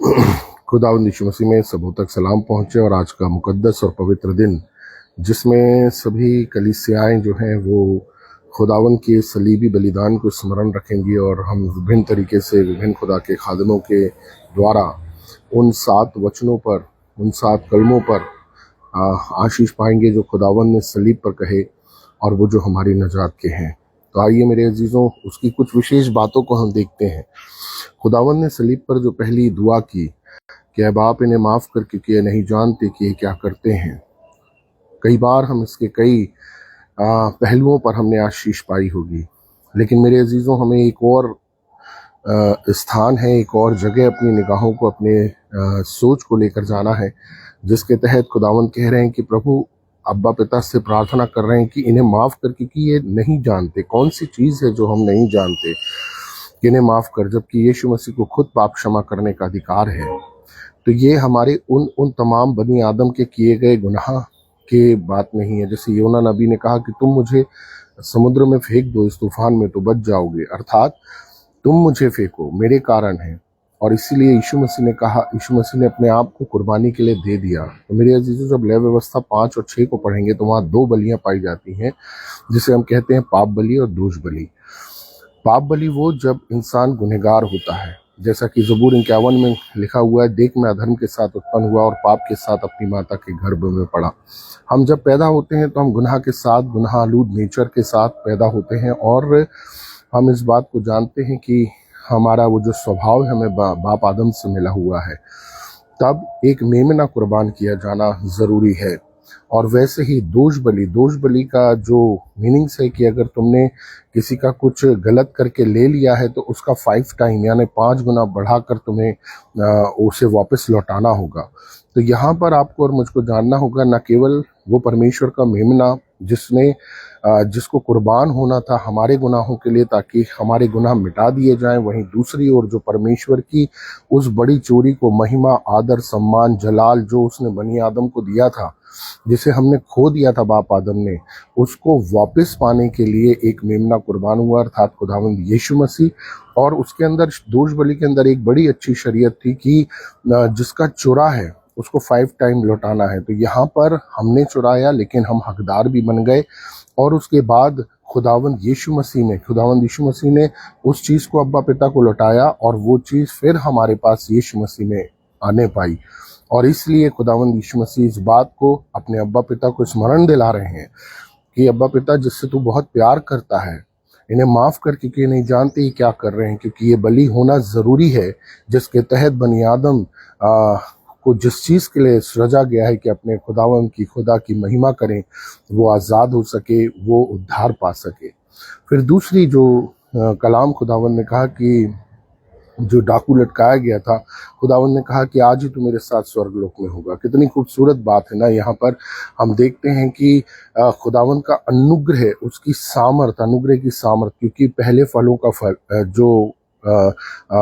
खुदावंद यीशु मसीह में सबों तक सलाम पहुँचे। और आज का मुकद्दस और पवित्र दिन, जिसमें सभी कलीसियाएं जो हैं वो खुदावंद के सलीबी बलिदान को स्मरण रखेंगी, और हम विभिन्न तरीके से विभिन्न खुदा के खादमों के द्वारा उन 7 वचनों पर, उन 7 कलमों पर आशीष पाएंगे जो खुदावंद ने सलीब पर कहे, और वो जो हमारी नजात के हैं। तो आइए मेरे अजीजों, उसकी कुछ विशेष बातों को हम देखते हैं। खुदावंद ने सलीब पर जो पहली दुआ की कि अब आप इन्हें माफ़ कर, क्योंकि ये नहीं जानते कि ये क्या करते हैं। कई बार हम इसके कई पहलुओं पर हमने आशीष पाई होगी, लेकिन मेरे अजीज़ों, हमें एक और स्थान है, एक और जगह अपनी निगाहों को, अपने सोच को लेकर जाना है, जिसके तहत खुदावंद कह रहे हैं कि प्रभु अब्बा पिता से प्रार्थना कर रहे हैं कि इन्हें माफ़ कर, क्योंकि ये नहीं जानते। कौन सी चीज़ है जो हम नहीं जानते कि इन्हें माफ़ कर, जबकि यीशु मसीह को खुद पाप क्षमा करने का अधिकार है। तो ये हमारे उन तमाम बनी आदम के किए गए गुनाह की बात नहीं है। जैसे योना नबी ने कहा कि तुम मुझे समुद्र में फेंक दो, इस तूफान में तो बच जाओगे, अर्थात तुम मुझे फेंको, मेरे कारण है। और इसीलिए यीशु मसीह ने कहा, यीशु मसीह ने अपने आप को कुर्बानी के लिए दे दिया। तो मेरे अजीजों, जब लय व्यवस्था 5 और 6 को पढ़ेंगे तो वहाँ 2 बलियाँ पाई जाती हैं, जिसे हम कहते हैं पाप बलि और दोष बलि। पाप बलि वो जब इंसान गुनहगार होता है, जैसा कि ज़बूर 51 में लिखा हुआ है, देख मैं अधर्म के साथ उत्पन्न हुआ और पाप के साथ अपनी माता के गर्भ में पड़ा। हम जब पैदा होते हैं तो हम गुनाह के साथ, गुनाह आलूद नेचर के साथ पैदा होते हैं, और हम इस बात को जानते हैं कि हमारा वो जो स्वभाव है हमें बाप आदम से मिला हुआ है। तब एक मेमना कुर्बान किया जाना ज़रूरी है। और वैसे ही दोष बलि का जो मीनिंग्स है कि अगर तुमने किसी का कुछ गलत करके ले लिया है तो उसका 5 टाइम यानी 5 गुना बढ़ाकर तुम्हें उसे वापस लौटाना होगा। तो यहाँ पर आपको और मुझको जानना होगा, न केवल वो परमेश्वर का मेमना जिसको कुर्बान होना था हमारे गुनाहों के लिए ताकि हमारे गुनाह मिटा दिए जाएं, वहीं दूसरी ओर जो परमेश्वर की उस बड़ी चोरी को महिमा, आदर, सम्मान, जलाल जो उसने बनी आदम को दिया था, जिसे हमने खो दिया था बाप आदम ने, उसको वापस पाने के लिए एक मेमना कुर्बान हुआ, अर्थात खुदावंद यीशु मसीह। और उसके अंदर, दोष बलि के अंदर एक बड़ी अच्छी शरीयत थी कि जिसका चुरा है उसको 5 टाइम लौटाना है। तो यहाँ पर हमने चुराया, लेकिन हम हकदार भी बन गए, और उसके बाद खुदावंद यीशु मसीह ने उस चीज़ को अब्बा पिता को लौटाया, और वो चीज़ फिर हमारे पास यीशु मसीह में आने पाई। और इसलिए खुदावंद यीशु मसीह इस बात को अपने अब्बा पिता को स्मरण दिला रहे हैं कि अब्बा पिता, जिससे तू बहुत प्यार करता है, इन्हें माफ़ कर, क्योंकि नहीं जानते ये क्या कर रहे हैं। क्योंकि ये बलि होना ज़रूरी है, जिसके तहत बनी आदम को जिस चीज़ के लिए सृजा गया है कि अपने खुदा की महिमा करें, वो आज़ाद हो सके, वो उद्धार पा सके। फिर दूसरी जो कलाम खुदावंद ने कहा कि जो डाकू लटकाया गया था, खुदावंद ने कहा कि आज ही तू मेरे साथ स्वर्गलोक में होगा। कितनी खूबसूरत बात है ना। यहाँ पर हम देखते हैं कि खुदावंद का अनुग्रह, उसकी सामर्थ, अनुग्रह की सामर्थ, क्योंकि पहले फलों का फल जो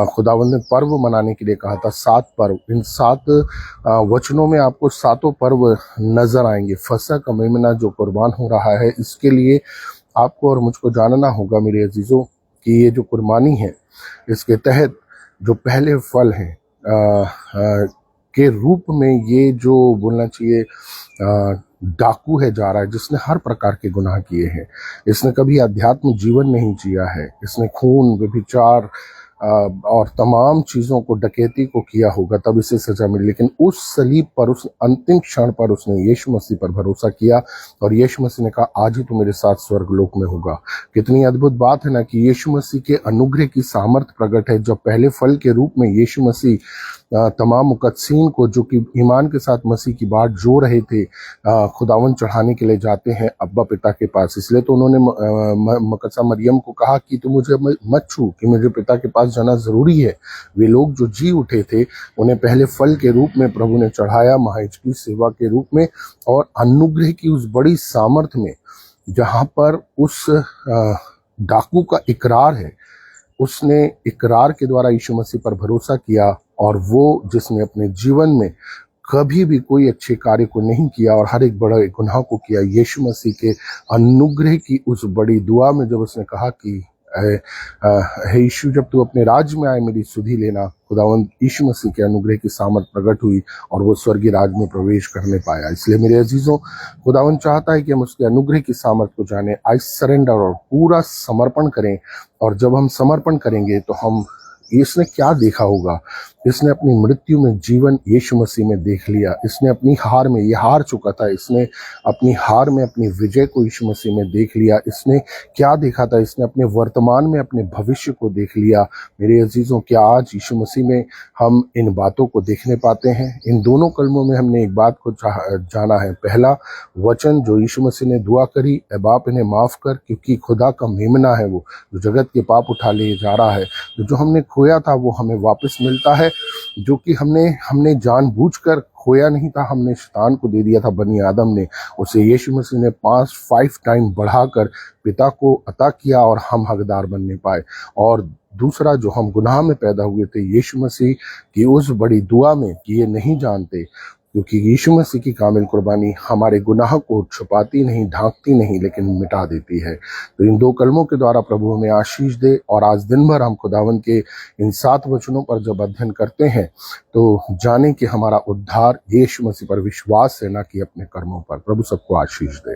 खुदावंद ने पर्व मनाने के लिए कहा था, 7 पर्व, इन 7 वचनों में आपको 7 पर्व नजर आएंगे। फसह का मेमना जो कुर्बान हो रहा है, इसके लिए आपको और मुझको जानना होगा मेरे अजीजों कि ये जो कुर्बानी है, इसके तहत जो पहले फल हैं के रूप में ये जो बोलना चाहिए डाकू है जा रहा है, जिसने हर प्रकार के गुनाह किए हैं। इसने कभी आध्यात्मिक जीवन नहीं जिया है, इसने खून, व्यभिचार और तमाम चीज़ों को, डकैती को किया होगा, तब इसे सजा मिली। लेकिन उस सलीब पर, उस अंतिम क्षण पर उसने यीशु मसीह पर भरोसा किया, और यीशु मसीह ने कहा आज ही तो मेरे साथ स्वर्गलोक में होगा। कितनी अद्भुत बात है ना कि यीशु मसीह के अनुग्रह की सामर्थ प्रकट है, जब पहले फल के रूप में यीशु मसीह तमाम मुकद्दसीन को, जो कि ईमान के साथ मसीह की बाट जो रहे थे, खुदावन चढ़ाने के लिए जाते हैं अब्बा पिता के पास। इसलिए तो उन्होंने मकद्दसा मरियम को कहा कि तुम मुझे मत छू, कि मुझे पिता के पास जाना ज़रूरी है। वे लोग जो जी उठे थे, उन्हें पहले फल के रूप में प्रभु ने चढ़ाया, महायाजक की सेवा के रूप में, और अनुग्रह की उस बड़ी सामर्थ में, जहाँ पर उस डाकू का इकरार है, उसने इकरार के द्वारा यीशु मसीह पर भरोसा किया, और वो जिसने अपने जीवन में कभी भी कोई अच्छे कार्य को नहीं किया और हर एक बड़े गुनाह को किया, यीशु मसीह के अनुग्रह की उस बड़ी दुआ में जब उसने कहा कि हे यीशु, जब तू अपने राज्य में आए मेरी सुधि लेना। खुदावंद यीशु मसीह के अनुग्रह की सामर्थ प्रकट हुई और वो स्वर्गीय राज में प्रवेश करने पाया। इसलिए मेरे अजीजों, खुदावंद चाहता है कि हम उसके अनुग्रह की सामर्थ को जाने, आई सरेंडर, और पूरा समर्पण करें। और जब हम समर्पण करेंगे तो हम, इसने क्या देखा होगा, इसने अपनी मृत्यु में जीवन यीशु मसीह में देख लिया। इसने अपनी हार में, ये हार चुका था, इसने अपनी हार में अपनी विजय को यीशु मसीह में देख लिया। इसने क्या देखा था, इसने अपने वर्तमान में अपने भविष्य को देख लिया। मेरे अजीजों, क्या आज यीशु मसीह में हम इन बातों को देखने पाते हैं? इन दोनों कलमों में हमने एक बात को जाना है। पहला वचन जो यीशु मसीह ने दुआ करी, ए बाप इन्हें माफ कर, क्योंकि खुदा का मेमना है वो, जो जगत के पाप उठा ले जा रहा है। जो हमने खोया था वो हमें वापस मिलता है, जो कि हमने जानबूझकर खोया नहीं था, हमने शैतान को दे दिया था, बनी आदम ने। उसे यीशु मसीह ने 5 टाइम बढ़ाकर पिता को अता किया और हम हकदार बनने पाए। और दूसरा, जो हम गुनाह में पैदा हुए थे, यीशु मसीह की उस बड़ी दुआ में कि ये नहीं जानते, क्योंकि यीशु मसीह की कामिल कुर्बानी हमारे गुनाह को छुपाती नहीं, ढांकती नहीं, लेकिन मिटा देती है। तो इन दो कलमों के द्वारा प्रभु हमें आशीष दे। और आज दिन भर हम खुदावन के इन 7 वचनों पर जब अध्ययन करते हैं तो जाने कि हमारा उद्धार यीशु मसीह पर विश्वास है, ना कि अपने कर्मों पर। प्रभु सबको आशीष दे।